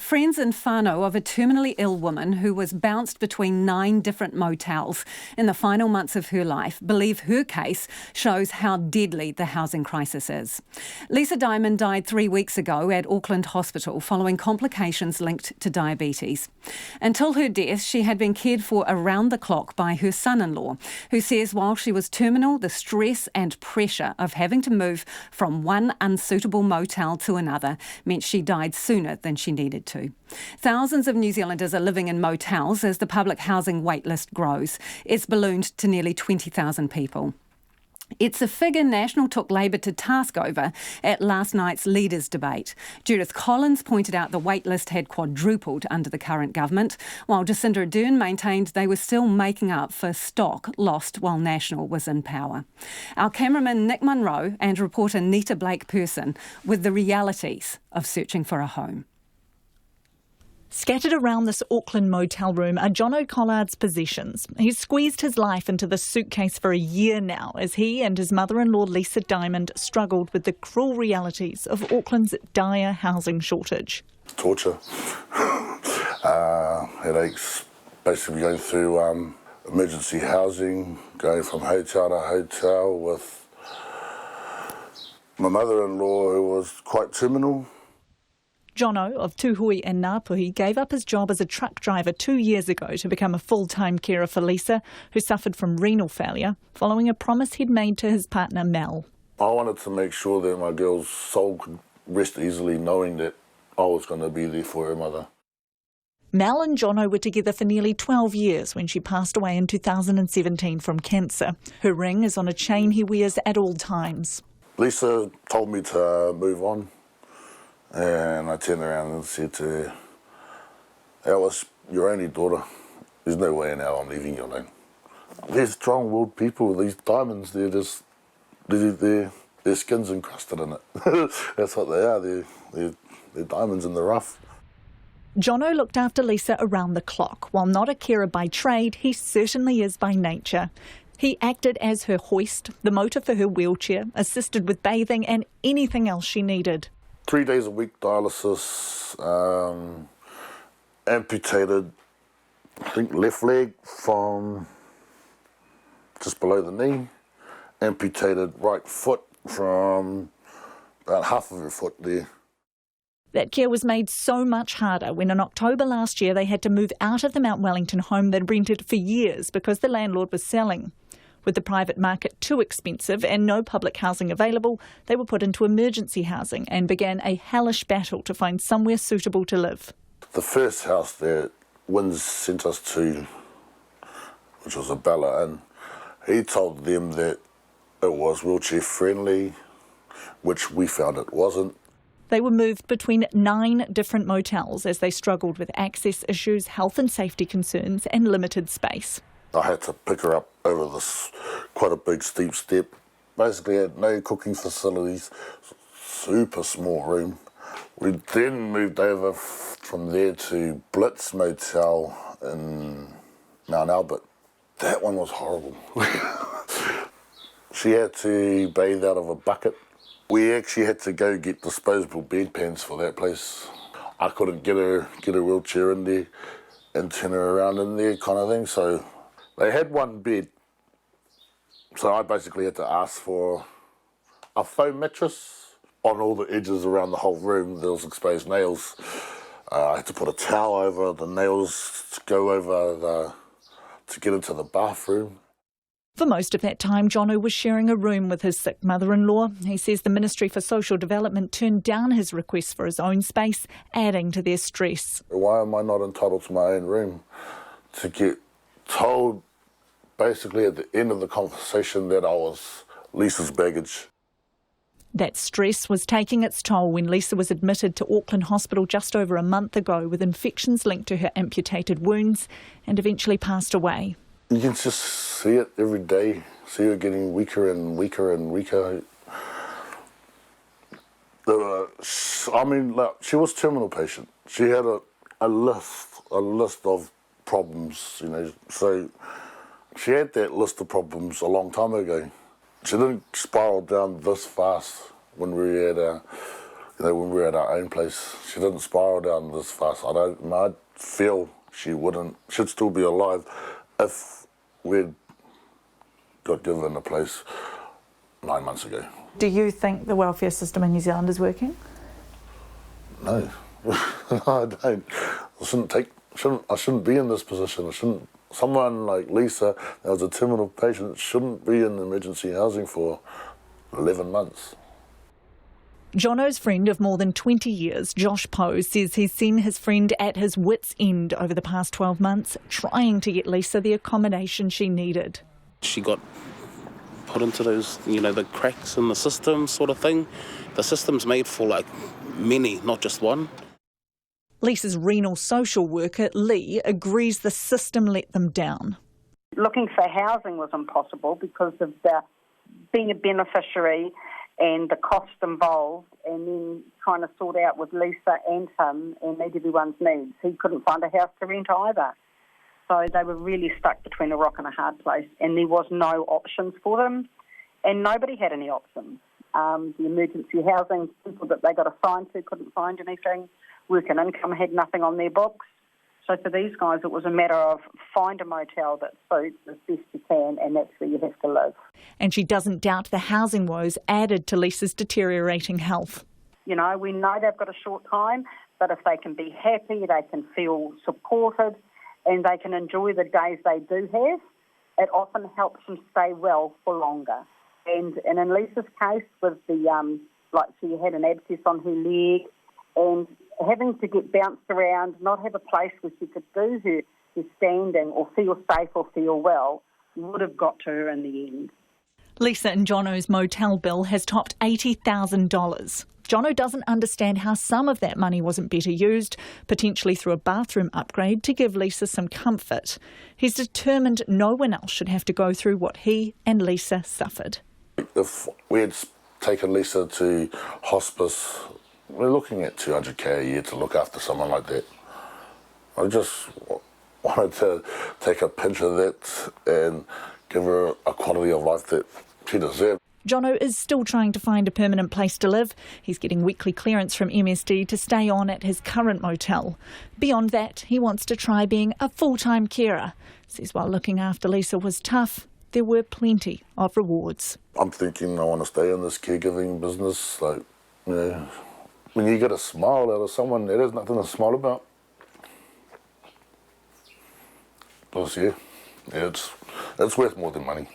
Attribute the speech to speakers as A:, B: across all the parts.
A: friends and whānau of a terminally ill woman who was bounced between 9 different motels in the final months of her life believe her case shows how deadly the housing crisis is. Lisa Diamond died 3 weeks ago at Auckland Hospital following complications linked to diabetes. Until her death, she had been cared for around the clock by her son-in-law, who says while she was terminal, the stress and pressure of having to move from one unsuitable motel to another meant she died sooner than she needed to. Thousands of New Zealanders are living in motels as the public housing waitlist grows. It's ballooned to nearly 20,000 people. It's a figure National took Labour to task over at last night's leaders' debate. Judith Collins pointed out the waitlist had quadrupled under the current government, while Jacinda Ardern maintained they were still making up for stock lost while National was in power. Our cameraman Nick Monro and reporter Nita Blake-Persen with the realities of searching for a home.
B: Scattered around this Auckland motel room are John O'Collard's possessions. He's squeezed his life into this suitcase for a year now as he and his mother-in-law Lisa Diamond struggled with the cruel realities of Auckland's dire housing shortage.
C: Torture, headaches, basically going through emergency housing, going from hotel to hotel with my mother-in-law who was quite terminal.
B: Jono of Tuhui and Ngāpuhi gave up his job as a truck driver 2 years ago to become a full-time carer for Lisa, who suffered from renal failure, following a promise he'd made to his partner Mel.
C: I wanted to make sure that my girl's soul could rest easily knowing that I was going to be there for her mother.
B: Mel and Jono were together for nearly 12 years when she passed away in 2017 from cancer. Her ring is on a chain he wears at all times.
C: Lisa told me to move on. And I turned around and said to her, Alice, your only daughter. There's no way in hell I'm leaving you alone. They're strong-willed people. These diamonds, their skin's encrusted in it. That's what they are. They're diamonds in the rough.
B: Jono looked after Lisa around the clock. While not a carer by trade, he certainly is by nature. He acted as her hoist, the motor for her wheelchair, assisted with bathing and anything else she needed.
C: 3 days a week dialysis, amputated, I think left leg from just below the knee, amputated right foot from about half of her foot there.
B: That care was made so much harder when in October last year they had to move out of the Mount Wellington home they'd rented for years because the landlord was selling. With the private market too expensive and no public housing available, they were put into emergency housing and began a hellish battle to find somewhere suitable to live.
C: The first house that Wins sent us to, which was a Bella Inn, he told them that it was wheelchair friendly, which we found it wasn't.
B: They were moved between 9 different motels as they struggled with access issues, health and safety concerns and limited space.
C: I had to pick her up over this quite a big steep step. Basically had no cooking facilities, super small room. We then moved over from there to Blitz Motel in Mount Albert. That one was horrible. She had to bathe out of a bucket. We actually had to go get disposable bedpans for that place. I couldn't get her wheelchair in there and turn her around in there kind of thing, so they had one bed, so I basically had to ask for a foam mattress. On all the edges around the whole room, there was exposed nails. I had to put a towel over the nails to go over to get into the bathroom.
B: For most of that time, Jono was sharing a room with his sick mother-in-law. He says the Ministry for Social Development turned down his request for his own space, adding to their stress.
C: Why am I not entitled to my own room? To get told basically at the end of the conversation that I was Lisa's baggage.
B: That stress was taking its toll when Lisa was admitted to Auckland Hospital just over a month ago with infections linked to her amputated wounds and eventually passed away.
C: You can just see it every day, see her getting weaker and weaker and weaker. She was a terminal patient. She had a list of problems, so she had that list of problems a long time ago. She didn't spiral down this fast when we had when we were at our own place, she didn't spiral down this fast. I feel she'd still be alive if we'd got given a place 9 months ago.
B: Do you think the welfare system in New Zealand is working?
C: No, no, I don't. I shouldn't be in this position. Someone like Lisa, that was a terminal patient, shouldn't be in emergency housing for 11 months.
B: Jono's friend of more than 20 years, Josh Poe, says he's seen his friend at his wits' end over the past 12 months, trying to get Lisa the accommodation she needed.
D: She got put into those, the cracks in the system sort of thing. The system's made for many, not just one.
B: Lisa's renal social worker, Lee, agrees the system let them down.
E: Looking for housing was impossible because of being a beneficiary and the cost involved, and then trying to sort out with Lisa and him and meet everyone's needs. He couldn't find a house to rent either. So they were really stuck between a rock and a hard place, and there was no options for them, and nobody had any options. The emergency housing people that they got assigned to couldn't find anything. Work and income had nothing on their books. So for these guys, it was a matter of find a motel that suits as best you can, and that's where you have to live.
B: And she doesn't doubt the housing woes added to Lisa's deteriorating health.
E: We know they've got a short time, but if they can be happy, they can feel supported, and they can enjoy the days they do have, it often helps them stay well for longer. And in Lisa's case, with she had an abscess on her leg, and having to get bounced around, not have a place where she could do her standing or feel safe or feel well, would have got to her in the end.
B: Lisa and Jono's motel bill has topped $80,000. Jono doesn't understand how some of that money wasn't better used, potentially through a bathroom upgrade to give Lisa some comfort. He's determined no one else should have to go through what he and Lisa suffered.
C: If we had taken Lisa to hospice, we're looking at $200,000 a year to look after someone like that. I just wanted to take a pinch of that and give her a quality of life that she deserved.
B: Jono is still trying to find a permanent place to live. He's getting weekly clearance from MSD to stay on at his current motel. Beyond that, he wants to try being a full-time carer. Says while looking after Lisa was tough, there were plenty of rewards.
C: I'm thinking I want to stay in this caregiving business. When you get a smile out of someone, there's nothing to smile about. Plus, it's worth more than money.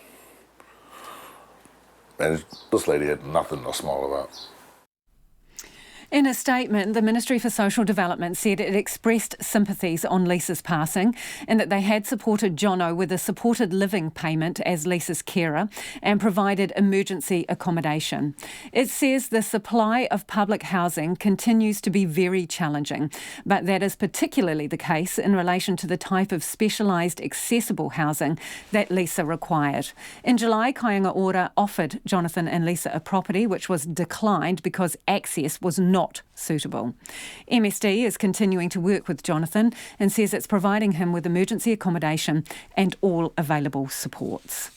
C: And this lady had nothing to smile about.
A: In a statement, the Ministry for Social Development said it expressed sympathies on Lisa's passing and that they had supported Jono with a supported living payment as Lisa's carer and provided emergency accommodation. It says the supply of public housing continues to be very challenging, but that is particularly the case in relation to the type of specialised accessible housing that Lisa required. In July, Kāinga Ora offered Jonathan and Lisa a property which was declined because access was not suitable. MSD is continuing to work with Jonathan and says it's providing him with emergency accommodation and all available supports.